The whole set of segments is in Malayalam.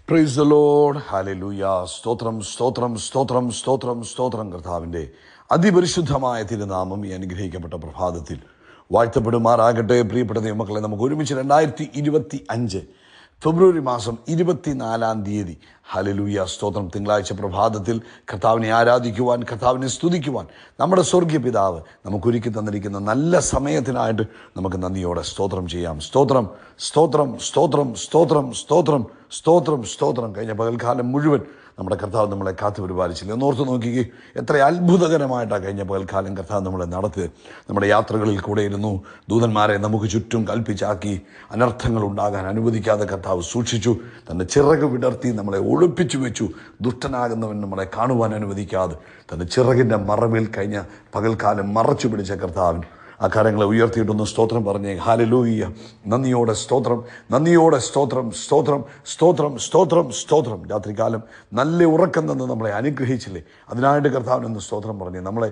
Praise the Lord. ഹല്ലേലൂയ. സ്തോത്രം സ്തോത്രം സ്തോത്രം സ്തോത്രം സ്തോത്രം. കർത്താവിൻ്റെ അതിപരിശുദ്ധമായ തിരുനാമം ഈ അനുഗ്രഹിക്കപ്പെട്ട പ്രഭാതത്തിൽ വാഴ്ത്തപ്പെടുമാറാകട്ടെ. പ്രിയപ്പെട്ട ദൈവമക്കളെ, നമുക്ക് ഒരുമിച്ച് 2025 ഫെബ്രുവരി മാസം 24 ഹല്ലേലൂയ സ്തോത്രം തിങ്കളാഴ്ച പ്രഭാതത്തിൽ കർത്താവിനെ ആരാധിക്കുവാൻ, കർത്താവിനെ സ്തുതിക്കുവാൻ നമ്മുടെ സ്വർഗീയ പിതാവ് നമുക്കൊരുക്കി തന്നിരിക്കുന്ന നല്ല സമയത്തിനായിട്ട് നമുക്ക് നന്ദിയോടെ സ്തോത്രം ചെയ്യാം. സ്തോത്രം സ്തോത്രം സ്തോത്രം സ്തോത്രം സ്തോത്രം സ്തോത്രം സ്തോത്രം. കഴിഞ്ഞ പകൽക്കാലം മുഴുവൻ നമ്മുടെ കർത്താവ് നമ്മളെ കാത്തു പരിപാലിച്ചില്ല. ഒന്നോർത്ത് നോക്കിക്കേ, എത്ര അത്ഭുതകരമായിട്ടാണ് കഴിഞ്ഞ പകൽക്കാലം കർത്താവ് നമ്മളെ നടത്തിയത്. നമ്മുടെ യാത്രകളിൽ കൂടെ ഇരുന്നു, ദൂതന്മാരെ നമുക്ക് ചുറ്റും കൽപ്പിച്ചാക്കി, അനർത്ഥങ്ങൾ ഉണ്ടാകാൻ അനുവദിക്കാതെ കർത്താവ് സൂക്ഷിച്ചു. തൻ്റെ ചിറക് വിടർത്തി നമ്മളെ ഒളിപ്പിച്ചു വെച്ചു. ദുഷ്ടനാകുന്നവൻ നമ്മളെ കാണുവാൻ അനുവദിക്കാതെ തൻ്റെ ചിറകിൻ്റെ മറവിൽ കഴിഞ്ഞ പകൽക്കാലം മറച്ചു പിടിച്ച കർത്താവിന് ആ കാര്യങ്ങളെ ഉയർത്തിയിട്ടൊന്ന് സ്തോത്രം പറഞ്ഞേ. ഹല്ലേലൂയ. നന്ദിയോടെ സ്തോത്രം, നന്ദിയോടെ സ്തോത്രം, സ്തോത്രം സ്തോത്രം സ്തോത്രം സ്തോത്രം. രാത്രികാലം നല്ല ഉറക്കം തന്ന് നമ്മളെ അനുഗ്രഹിച്ചില്ലേ, അതിനായിട്ട് കർത്താവിനൊന്ന് സ്തോത്രം പറഞ്ഞേ. നമ്മളെ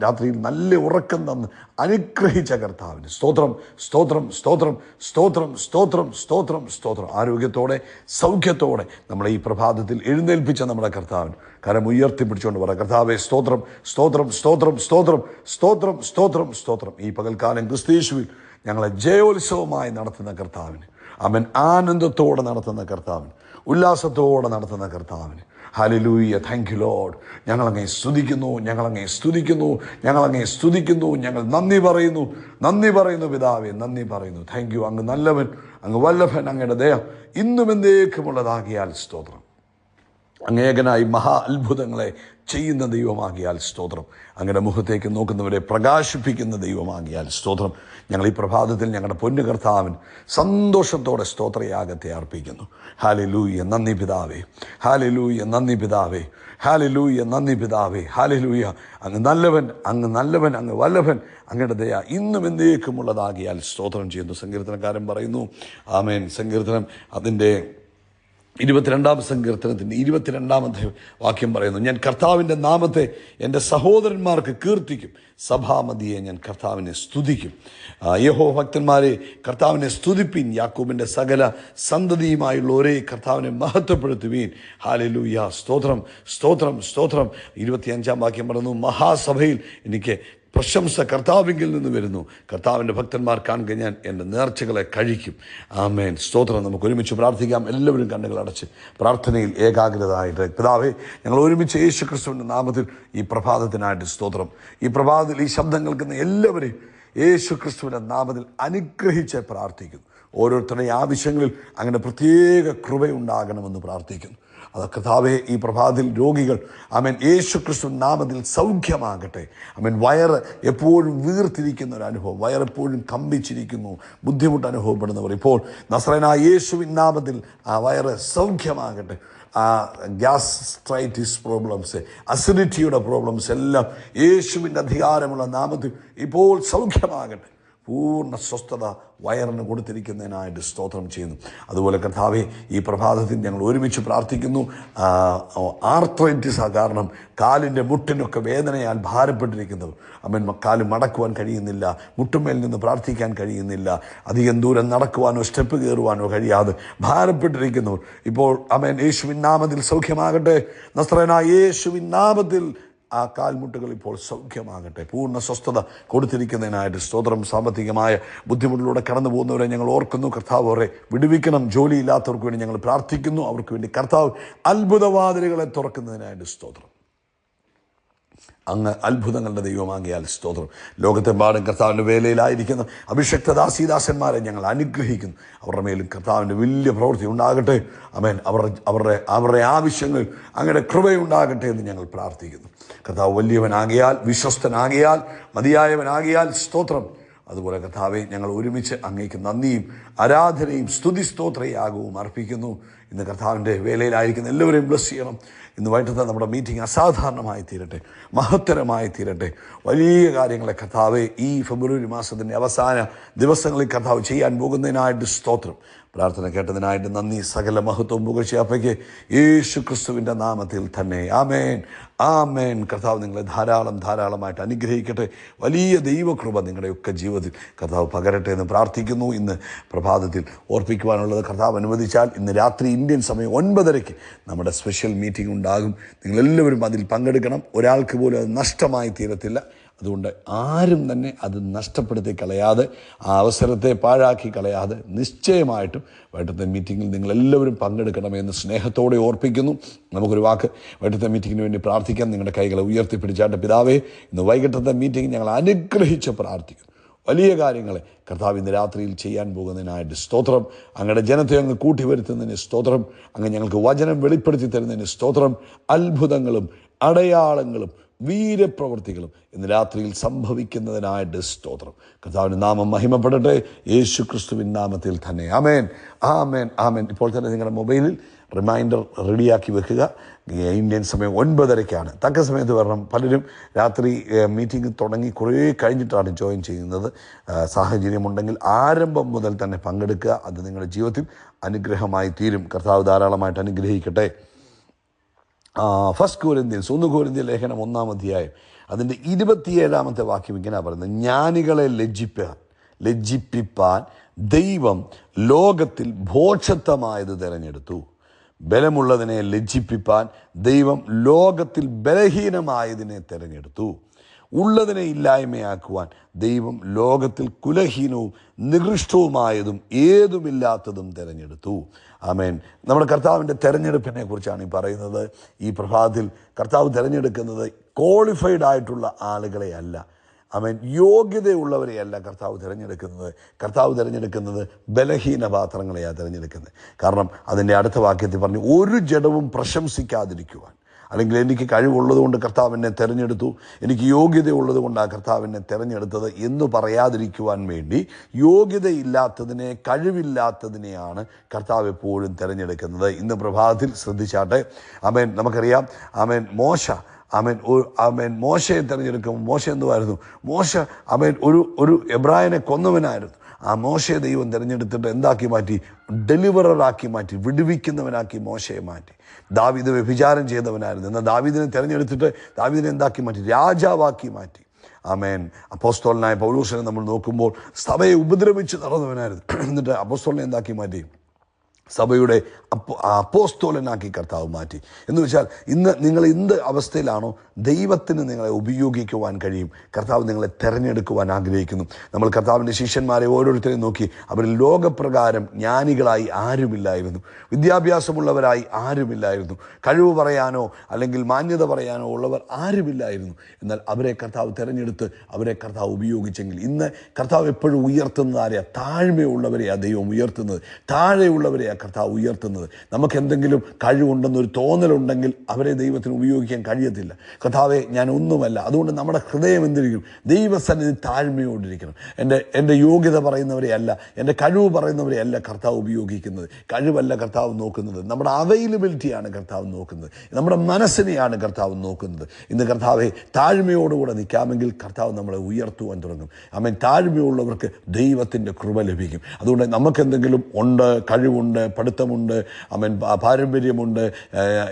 രാത്രിയിൽ നല്ല ഉറക്കം തന്ന് അനുഗ്രഹിച്ച കർത്താവിന് സ്തോത്രം സ്തോത്രം സ്തോത്രം സ്തോത്രം സ്തോത്രം സ്തോത്രം സ്തോത്രം. ആരോഗ്യത്തോടെ സൗഖ്യത്തോടെ നമ്മളെ ഈ പ്രഭാതത്തിൽ എഴുന്നേൽപ്പിച്ച നമ്മുടെ കർത്താവിന് കരം ഉയർത്തിപ്പിടിച്ചുകൊണ്ട് പറ, കർത്താവേ സ്തോത്രം സ്തോത്രം സ്തോത്രം സ്തോത്രം സ്തോത്രം സ്തോത്രം സ്തോത്രം. ഈ പകൽക്കാലം ക്രിസ്തീശുവിൽ ഞങ്ങളെ ജയോത്സവമായി നടത്തുന്ന കർത്താവിന്, അവൻ ആനന്ദത്തോടെ നടത്തുന്ന കർത്താവിന്, ഉല്ലാസത്തോടെ നടത്തുന്ന കർത്താവിന് ഹല്ലേലൂയ. Thank you lord. ഞങ്ങളങ്ങേ സ്തുതിക്കുന്നു, ഞങ്ങളങ്ങേ സ്തുതിക്കുന്നു, ഞങ്ങളങ്ങേ സ്തുതിക്കുന്നു. ഞങ്ങൾ നന്ദി പറയുന്നു, നന്ദി പറയുന്നു പിതാവേ, നന്ദി പറയുന്നു. Thank you. അങ്ങ് നല്ലവൻ, അങ്ങ് വല്ലഭൻ, അങ്ങയുടെ ദയ ഇന്നും എന്നേക്കുമുള്ളതാകിയാൽ സ്തോത്രം. അങ്ങേകനായി മഹാ അത്ഭുതങ്ങളെ ചെയ്യുന്ന ദൈവമാകിയാൽ സ്തോത്രം. അങ്ങയുടെ മുഖത്തേക്ക് നോക്കുന്നവരെ പ്രകാശിപ്പിക്കുന്ന ദൈവമാകിയാൽ സ്തോത്രം. ഞങ്ങൾ ഈ പ്രഭാതത്തിൽ ഞങ്ങളുടെ പൊന്നു കർത്താവിന് സന്തോഷത്തോടെ സ്തോത്രയാഗത്തെ അർപ്പിക്കുന്നു. ഹല്ലേലൂയ. നന്ദി പിതാവേ, ഹല്ലേലൂയ. നന്ദി പിതാവേ, ഹല്ലേലൂയ. നന്ദി പിതാവേ, ഹല്ലേലൂയ. അങ്ങ് നല്ലവൻ, അങ്ങ് നല്ലവൻ, അങ്ങ് വല്ലഭൻ, അങ്ങയുടെ ദയ ഇന്നും എന്നേക്കുമുള്ളതാകിയാൽ സ്തോത്രം ചെയ്യുന്നു. സങ്കീർത്തനക്കാരൻ പറയുന്നു, ആമേൻ. സങ്കീർത്തനം അതിൻ്റെ 22-ാം സങ്കീർത്തനത്തിൻ്റെ 22-ാമത്തെ വാക്യം പറയുന്നു, ഞാൻ കർത്താവിൻ്റെ നാമത്തെ എൻ്റെ സഹോദരന്മാർക്ക് കീർത്തിക്കും, സഭാമതിയെ ഞാൻ കർത്താവിനെ സ്തുതിക്കും. യഹോവ ഭക്തന്മാരെ കർത്താവിനെ സ്തുതിപ്പിൻ, യാക്കോബിൻ്റെ സകല സന്തതിയുമായുള്ളവരെ കർത്താവിനെ മഹത്വപ്പെടുത്തുവീൻ. ഹല്ലേലൂയ. സ്തോത്രം സ്തോത്രം സ്തോത്രം. 25-ാം വാക്യം പറയുന്നു, മഹാസഭയിൽ എനിക്ക് പ്രശംസ കർത്താവിങ്കിൽ നിന്ന് വരുന്നു, കർത്താവിൻ്റെ ഭക്തന്മാർ കാണുക ഞാൻ എൻ്റെ നേർച്ചകളെ കഴിക്കും. ആമേൻ. സ്തോത്രം. നമുക്ക് ഒരുമിച്ച് പ്രാർത്ഥിക്കാം. എല്ലാവരും കണ്ണുകൾ അടച്ച് പ്രാർത്ഥനയിൽ ഏകാഗ്രതയായിട്ട്. പിതാവേ, ഞങ്ങൾ ഒരുമിച്ച് യേശു ക്രിസ്തുവിൻ്റെ നാമത്തിൽ ഈ പ്രഭാതത്തിനായിട്ട് സ്തോത്രം. ഈ പ്രഭാതത്തിൽ ഈ ശബ്ദം കേൾക്കുന്ന എല്ലാവരെയും യേശു ക്രിസ്തുവിൻ്റെ നാമത്തിൽ അനുഗ്രഹിച്ച് പ്രാർത്ഥിക്കുന്നു. ഓരോരുത്തരുടെയും ആവശ്യങ്ങളിൽ അങ്ങനെ പ്രത്യേക കൃപയുണ്ടാകണമെന്ന് പ്രാർത്ഥിക്കുന്നു. അത് കർത്താവേ, ഈ പ്രഭാതത്തിൽ രോഗികൾ ആമേൻ യേശു ക്രിസ്തു നാമത്തിൽ സൗഖ്യമാകട്ടെ. ആമേൻ. വയറ് എപ്പോഴും വീർത്തിരിക്കുന്ന ഒരു അനുഭവം, വയറെപ്പോഴും കമ്പിച്ചിരിക്കുന്നു, ബുദ്ധിമുട്ട് അനുഭവപ്പെടുന്നവർ ഇപ്പോൾ നസറേനായ യേശുവിൻ നാമത്തിൽ ആ വയറ് സൗഖ്യമാകട്ടെ. ആ ഗ്യാസ്ട്രൈറ്റിസ് പ്രോബ്ലംസ്, അസിഡിറ്റിയുടെ പ്രോബ്ലംസ് എല്ലാം യേശുവിൻ്റെ അധികാരമുള്ള നാമത്തിൽ ഇപ്പോൾ സൗഖ്യമാകട്ടെ. പൂർണ്ണ സ്വസ്ഥത വയറിന് കൊടുത്തിരിക്കുന്നതിനായിട്ട് സ്തോത്രം ചെയ്യുന്നു. അതുപോലെ കർത്താവെ, ഈ പ്രഭാതത്തിൽ ഞങ്ങൾ ഒരുമിച്ച് പ്രാർത്ഥിക്കുന്നു. ആർത്രൈറ്റിസ് കാരണം കാലിൻ്റെ മുട്ടിനൊക്കെ വേദനയാൽ ഭാരപ്പെട്ടിരിക്കുന്നവർ, അമ്മൻ കാല് മടക്കുവാൻ കഴിയുന്നില്ല, മുട്ടുമേൽ നിന്ന് പ്രാർത്ഥിക്കാൻ കഴിയുന്നില്ല, അധികം ദൂരം നടക്കുവാനോ സ്റ്റെപ്പ് കയറുവാനോ കഴിയാതെ ഭാരപ്പെട്ടിരിക്കുന്നവർ ഇപ്പോൾ അമ്മൻ യേശുവിൻ നാമത്തിൽ സൗഖ്യമാകട്ടെ. നസ്രേനായ യേശുവിൻ നാമത്തിൽ ആ കാൽമുട്ടുകൾ ഇപ്പോൾ സൗഖ്യമാകട്ടെ. പൂർണ്ണ സ്വസ്ഥത കൊടുത്തിരിക്കുന്നതിനായിട്ട് സ്തോത്രം. സാമ്പത്തികമായ ബുദ്ധിമുട്ടിലൂടെ കടന്നു പോകുന്നവരെ ഞങ്ങൾ ഓർക്കുന്നു. കർത്താവ് അവരെ വിടുവിക്കണം. ജോലിയില്ലാത്തവർക്ക് വേണ്ടി ഞങ്ങൾ പ്രാർത്ഥിക്കുന്നു. അവർക്ക് വേണ്ടി കർത്താവ് അത്ഭുതവാതിലുകളെ തുറക്കുന്നതിനായിട്ട് സ്തോത്രം. അങ്ങ് അത്ഭുതങ്ങളുടെ ദൈവമാകിയാൽ സ്തോത്രം. ലോകത്തെമ്പാടും കർത്താവിൻ്റെ വേലയിലായിരിക്കുന്ന അഭിഷക്ത ദാസീദാസന്മാരെ ഞങ്ങൾ അനുഗ്രഹിക്കുന്നു. അവരുടെ മേലും കർത്താവിൻ്റെ വലിയ പ്രവൃത്തി ഉണ്ടാകട്ടെ. ആമേൻ. അവരുടെ ആവശ്യങ്ങൾ അങ്ങയുടെ കൃപയുണ്ടാകട്ടെ എന്ന് ഞങ്ങൾ പ്രാർത്ഥിക്കുന്നു. കർത്താവ് വലിയവനാകിയാൽ, വിശ്വസ്തനാകിയാൽ, മതിയായവനാകിയാൽ സ്തോത്രം. അതുപോലെ കർത്താവെ, ഞങ്ങൾ ഒരുമിച്ച് അങ്ങേക്ക് നന്ദിയും ആരാധനയും സ്തുതി സ്തോത്രയാകവും അർപ്പിക്കുന്നു. ഇന്ന് കർത്താവിൻ്റെ വേലയിലായിരിക്കുന്ന എല്ലാവരെയും ബ്ലസ് ചെയ്യണം. ഇന്ന് വൈകിട്ടത്തെ നമ്മുടെ മീറ്റിംഗ് അസാധാരണമായി തീരട്ടെ, മഹത്തരമായി തീരട്ടെ. വലിയ കാര്യങ്ങളെ കർത്താവെ ഈ ഫെബ്രുവരി മാസത്തിൻ്റെ അവസാന ദിവസങ്ങളിൽ കർത്താവ് ചെയ്യാൻ പോകുന്നതിനായിട്ട് സ്തോത്രം. പ്രാർത്ഥന കേട്ടതിനായിട്ട് നന്ദി. സകല മഹത്വവും പുകഴ്ചയപ്പയ്ക്ക് യേശു ക്രിസ്തുവിൻ്റെ നാമത്തിൽ തന്നെ. ആമേൻ, ആമേൻ. കർത്താവ് നിങ്ങളെ ധാരാളമായിട്ട് അനുഗ്രഹിക്കട്ടെ. വലിയ ദൈവകൃപ നിങ്ങളുടെയൊക്കെ ജീവിതത്തിൽ കർത്താവ് പകരട്ടെ എന്ന് പ്രാർത്ഥിക്കുന്നു. ഇന്ന് പ്രഭാതത്തിൽ ഓർപ്പിക്കുവാനുള്ളത്, കർത്താവ് അനുവദിച്ചാൽ ഇന്ന് രാത്രി ഇന്ത്യൻ സമയം 9:30 നമ്മുടെ സ്പെഷ്യൽ മീറ്റിംഗ് ഉണ്ടാകും. നിങ്ങളെല്ലാവരും അതിൽ പങ്കെടുക്കണം. ഒരാൾക്ക് പോലും അത് നഷ്ടമായി തീരത്തില്ല. അതുകൊണ്ട് ആരും തന്നെ അത് നഷ്ടപ്പെടുത്തി കളയാതെ, ആ അവസരത്തെ പാഴാക്കി കളയാതെ നിശ്ചയമായിട്ടും വൈകിട്ടത്തെ മീറ്റിങ്ങിൽ നിങ്ങളെല്ലാവരും പങ്കെടുക്കണമെന്ന് സ്നേഹത്തോടെ ഓർപ്പിക്കുന്നു. നമുക്കൊരു വാക്ക് വൈകിട്ടത്തെ മീറ്റിങ്ങിന് വേണ്ടി പ്രാർത്ഥിക്കാം. നിങ്ങളുടെ കൈകളെ ഉയർത്തിപ്പിടിച്ചാട്ട്, പിതാവേ, ഇന്ന് വൈകിട്ടത്തെ മീറ്റിംഗ് ഞങ്ങൾ അനുഗ്രഹിച്ച് പ്രാർത്ഥിക്കുന്നു. വലിയ കാര്യങ്ങളെ കർത്താവ് ഇന്ന് രാത്രിയിൽ ചെയ്യാൻ പോകുന്നതിനായിട്ട് സ്തോത്രം. അങ്ങയുടെ ജനത്തെ അങ്ങ് കൂട്ടി വരുത്തുന്നതിന് സ്തോത്രം. അങ്ങ് ഞങ്ങൾക്ക് വചനം വെളിപ്പെടുത്തി തരുന്നതിന് സ്തോത്രം. അത്ഭുതങ്ങളും അടയാളങ്ങളും വീരപ്രവൃത്തികളും ഇന്ന് രാത്രിയിൽ സംഭവിക്കുന്നതിനായിട്ട് സ്തോത്രം. കർത്താവിൻ്റെ നാമം മഹിമപ്പെടട്ടെ, യേശു ക്രിസ്തുവിൻ നാമത്തിൽ തന്നെ. ആമേൻ, ആമേൻ, ആമേൻ. ഇപ്പോൾ തന്നെ നിങ്ങളുടെ മൊബൈലിൽ റിമൈൻഡർ റെഡിയാക്കി വെക്കുക. ഇന്ത്യൻ സമയം 9:30 തക്ക സമയത്ത് വരണം. പലരും രാത്രി മീറ്റിംഗ് തുടങ്ങി കുറേ കഴിഞ്ഞിട്ടാണ് ജോയിൻ ചെയ്യുന്നത്. സാഹചര്യമുണ്ടെങ്കിൽ ആരംഭം മുതൽ തന്നെ പങ്കെടുക്കുക. അത് നിങ്ങളുടെ ജീവിതത്തിൽ അനുഗ്രഹമായി തീരും. കർത്താവ് ധാരാളമായിട്ട് അനുഗ്രഹിക്കട്ടെ. 1 കൊരിന്ത്യർ ലേഖനം 1-ാം അധ്യായം അതിൻ്റെ 27-ാമത്തെ വാക്യം ഇങ്ങനെ പറയുന്നത്: ജ്ഞാനികളെ ലജ്ജിപ്പിപ്പാൻ ദൈവം ലോകത്തിൽ ഭോഷത്വമായത് തിരഞ്ഞെടുത്തു. ബലമുള്ളതിനെ ലജ്ജിപ്പിപ്പാൻ ദൈവം ലോകത്തിൽ ബലഹീനമായതിനെ തിരഞ്ഞെടുത്തു. ഉള്ളതിനെ ഇല്ലായ്മയാക്കുവാൻ ദൈവം ലോകത്തിൽ കുലഹീനവും നികൃഷ്ടവുമായതും ഏതുമില്ലാത്തതും തിരഞ്ഞെടുത്തു. ആമേൻ. നമ്മുടെ കർത്താവിൻ്റെ തിരഞ്ഞെടുപ്പിനെ കുറിച്ചാണ് ഈ പറയുന്നത്. ഈ പ്രഭാതത്തിൽ കർത്താവ് തിരഞ്ഞെടുക്കുന്നത് ക്വാളിഫൈഡ് ആയിട്ടുള്ള ആളുകളെ അല്ല, ആമേൻ, യോഗ്യതയുള്ളവരെയല്ല കർത്താവ് തിരഞ്ഞെടുക്കുന്നത്. കർത്താവ് തിരഞ്ഞെടുക്കുന്നത് ബലഹീന പാത്രങ്ങളെയാണ് തിരഞ്ഞെടുക്കുന്നത്. കാരണം അതിൻ്റെ അടുത്ത വാക്യത്തിൽ പറഞ്ഞു, ഒരു ജഡവും പ്രശംസിക്കാതിരിക്കുവാൻ, അല്ലെങ്കിൽ എനിക്ക് കഴിവുള്ളത് കൊണ്ട് കർത്താവ് എന്നെ തിരഞ്ഞെടുത്തു, എനിക്ക് യോഗ്യതയുള്ളത് കൊണ്ടാണ് കർത്താവ് എന്നെ തിരഞ്ഞെടുത്തത് എന്ന് പറയാതിരിക്കുവാൻ വേണ്ടി യോഗ്യതയില്ലാത്തതിനെ, കഴിവില്ലാത്തതിനെയാണ് കർത്താവ് എപ്പോഴും തിരഞ്ഞെടുക്കുന്നത്. ഇന്ന് പ്രഭാതത്തിൽ ശ്രദ്ധിച്ചാട്ടെ. ആമേൻ. നമുക്കറിയാം, ആമേൻ, മോശയെ തിരഞ്ഞെടുക്കുമ്പോൾ മോശ എന്തുമായിരുന്നു? മോശ ഒരു എബ്രായനെ കൊന്നവനായിരുന്നു. ആ മോശയെ ദൈവം തിരഞ്ഞെടുത്തിട്ട് എന്താക്കി മാറ്റി? ഡെലിവററാക്കി മാറ്റി, വിടുവിക്കുന്നവനാക്കി മോശയെ മാറ്റി. ദാവീദ് വ്യഭിചാരം ചെയ്തവനായിരുന്നു. എന്നാൽ ദാവീദിനെ തിരഞ്ഞെടുത്തിട്ട് ദാവീദിനെ എന്താക്കി മാറ്റി? രാജാവാക്കി മാറ്റി. ആമേൻ. അപ്പോസ്തലനായ പൗലോസിനെ നമ്മൾ നോക്കുമ്പോൾ സഭയെ ഉപദ്രവിച്ച് നടന്നവനായിരുന്നു. എന്നിട്ട് അപ്പോസ്തലനെ എന്താക്കി മാറ്റി? സഭയുടെ അപ്പോസ്തലനാക്കി കർത്താവ് മാറ്റി. എന്ന് വെച്ചാൽ ഇന്ന് നിങ്ങൾ എന്ത് അവസ്ഥയിലാണോ ദൈവത്തിന് നിങ്ങളെ ഉപയോഗിക്കുവാൻ കഴിയും. കർത്താവ് നിങ്ങളെ തിരഞ്ഞെടുക്കുവാൻ ആഗ്രഹിക്കുന്നു. നമ്മൾ കർത്താവിൻ്റെ ശിഷ്യന്മാരെ ഓരോരുത്തരെയും നോക്കി, അവരിൽ ലോകപ്രകാരം ജ്ഞാനികളായി ആരുമില്ലായിരുന്നു, വിദ്യാഭ്യാസമുള്ളവരായി ആരുമില്ലായിരുന്നു, കഴിവ് പറയാനോ അല്ലെങ്കിൽ മാന്യത പറയാനോ ഉള്ളവർ ആരുമില്ലായിരുന്നു. എന്നാൽ അവരെ കർത്താവ് തിരഞ്ഞെടുത്ത് അവരെ കർത്താവ് ഉപയോഗിച്ചെങ്കിൽ ഇന്ന് കർത്താവ് എപ്പോഴും ഉയർത്തുന്നത് ആരെയാണ്? താഴ്മയുള്ളവരെയാണ് ദൈവം ഉയർത്തുന്നത്, താഴെയുള്ളവരെയാണ് കർത്താവ് ഉയർത്തുന്നത്. നമുക്ക് എന്തെങ്കിലും കഴിവുണ്ടെന്നൊരു തോന്നലുണ്ടെങ്കിൽ അവരെ ദൈവത്തിന് ഉപയോഗിക്കാൻ കഴിയത്തില്ല. കർത്താവെ, ഞാൻ ഒന്നുമല്ല. അതുകൊണ്ട് നമ്മുടെ ഹൃദയം എന്തിരിക്കും? ദൈവസന്നിധി താഴ്മയോടിരിക്കണം. എൻ്റെ യോഗ്യത പറയുന്നവരെ അല്ല, എൻ്റെ കഴിവ് പറയുന്നവരെ അല്ല കർത്താവ് ഉപയോഗിക്കുന്നത്. കഴിവല്ല കർത്താവ് നോക്കുന്നത്, നമ്മുടെ അവൈലബിലിറ്റിയാണ് കർത്താവ് നോക്കുന്നത്, നമ്മുടെ മനസ്സിനെയാണ് കർത്താവ് നോക്കുന്നത്. ഇന്ന് കർത്താവെ, താഴ്മയോടുകൂടെ നിൽക്കാമെങ്കിൽ കർത്താവ് നമ്മളെ ഉയർത്തുവാൻ തുടങ്ങും. ആമേൻ. താഴ്മയുള്ളവർക്ക് ദൈവത്തിൻ്റെ കൃപ ലഭിക്കും. അതുകൊണ്ട് നമുക്കെന്തെങ്കിലും ഉണ്ട്, കഴിവുണ്ട്, പഠിത്തമുണ്ട്, പാരമ്പര്യമുണ്ട്,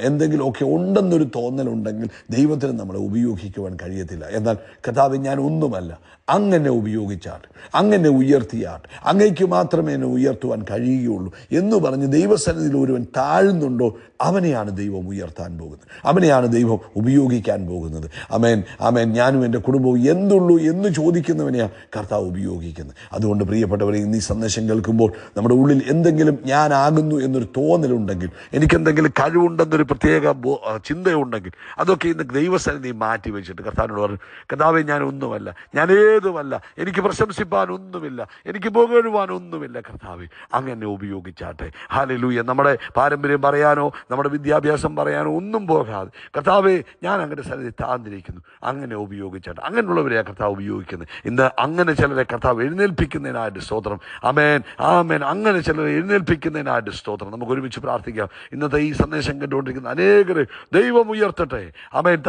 എന്തെങ്കിലുമൊക്കെ ഉണ്ടെന്നൊരു തോന്നലുണ്ടെങ്കിൽ ദൈവത്തിന് നമ്മളെ ഉപയോഗിക്കുവാൻ കഴിയത്തില്ല. എന്നാൽ കർത്താവ്, ഞാൻ ഒന്നുമല്ല, അങ്ങനെ ഉപയോഗിച്ചാട്ട്, അങ്ങനെ ഉയർത്തിയാട്ട്, അങ്ങയ്ക്ക് മാത്രമേ എന്നെ ഉയർത്തുവാൻ കഴിയുകയുള്ളൂ എന്ന് പറഞ്ഞ് ദൈവസന്നിധിയിൽ ഒരുവൻ താഴ്ന്നുണ്ടോ അവനെയാണ് ദൈവം ഉയർത്താൻ പോകുന്നത്, അവനെയാണ് ദൈവം ഉപയോഗിക്കാൻ പോകുന്നത്. ആമേൻ, ആമേൻ. ഞാനും എൻ്റെ കുടുംബവും എന്തുള്ളൂ എന്ന് ചോദിക്കുന്നവനെയാണ് കർത്താവ് ഉപയോഗിക്കുന്നത്. അതുകൊണ്ട് പ്രിയപ്പെട്ടവരെ, ഇന്ന് ഈ സന്ദേശം കേൾക്കുമ്പോൾ നമ്മുടെ ഉള്ളിൽ എന്തെങ്കിലും ഞാനാകുന്നു എന്നൊരു തോന്നലുണ്ടെങ്കിൽ, എനിക്കെന്തെങ്കിലും കഴിവുണ്ടെന്നൊരു പ്രത്യേക ചിന്തയുണ്ടെങ്കിൽ, അതൊക്കെ ഇന്ന് ദൈവസന്നിധി മാറ്റി വെച്ചിട്ട് കർത്താവിനോട് പറഞ്ഞു, കർത്താവേ, ഞാൻ ഒന്നുമല്ല, ഞാൻ ഏതുമല്ല, എനിക്ക് പ്രശംസിപ്പാൻ ഒന്നുമില്ല, എനിക്ക് പുകഴുവാൻ ഒന്നുമില്ല, കർത്താവേ, അങ്ങനെ ഉപയോഗിച്ചാട്ടെ. ഹല്ലേലൂയ. നമ്മുടെ പാരമ്പര്യം പറയാനോ നമ്മുടെ വിദ്യാഭ്യാസം പറയാനോ ഒന്നും പോകാതെ, കർത്താവേ, ഞാൻ അങ്ങയുടെ സന്നിധി താഴ്ന്നിരിക്കുന്നു, അങ്ങനെ ഉപയോഗിച്ചാട്ടെ. അങ്ങനെയുള്ളവരെയാണ് കർത്താവ് ഉപയോഗിക്കുന്നത്. ഇന്ന് അങ്ങനെ ചിലരെ കർത്താവ് എഴുന്നേൽപ്പിക്കുന്നതിനായിട്ട് സ്തോത്രം. ആമേൻ, ആമേൻ. അങ്ങനെ ചിലരെ എഴുന്നേൽപ്പിക്കുന്നതിനായിട്ട് സ്തോത്രം. നമുക്ക് ഒരുമിച്ച് പ്രാർത്ഥിക്കാം. ഇന്നത്തെ ഈ സന്ദേശം കണ്ടുകൊണ്ടിരിക്കുന്ന അനേകരെ ദൈവം ഉയർത്തട്ടെ. ആമേൻ.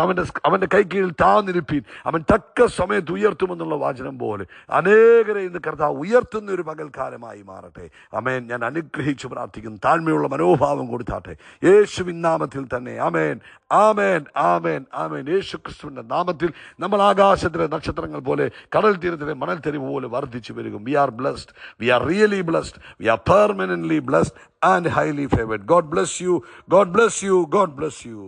അവൻ്റെ കൈക്കീഴിൽ താഴ്ന്നിരിപ്പീൻ, അവൻ തക്ക സമയത്ത് ഉയർത്തുമെന്നുള്ള വചനം പോലെ അനേകരെ ഇന്ന് കർത്താവ് ഉയർത്തുന്ന ഒരു പകൽക്കാലമായി മാറട്ടെ. ആമേൻ. ഞാൻ അനുഗ്രഹിച്ചു പ്രാർത്ഥിക്കുന്നു. താഴ്മയുള്ള മനോഭാവം കൊടുത്താട്ടെ യേശുവിൻ നാമത്തിൽ തന്നെ. ആമേൻ, ആമേൻ, ആമേൻ, ആമേൻ. യേശു ക്രിസ്തുവിന്റെ നാമത്തിൽ നമ്മൾ ആകാശത്തിലെ നക്ഷത്രങ്ങൾ പോലെ കടൽ തീരത്തിലെ മണൽത്തരി പോലെ വർദ്ധിച്ചു വരികയും we are blessed, we are really blessed, we are permanently blessed and highly favored. God bless you. God bless you. God bless you.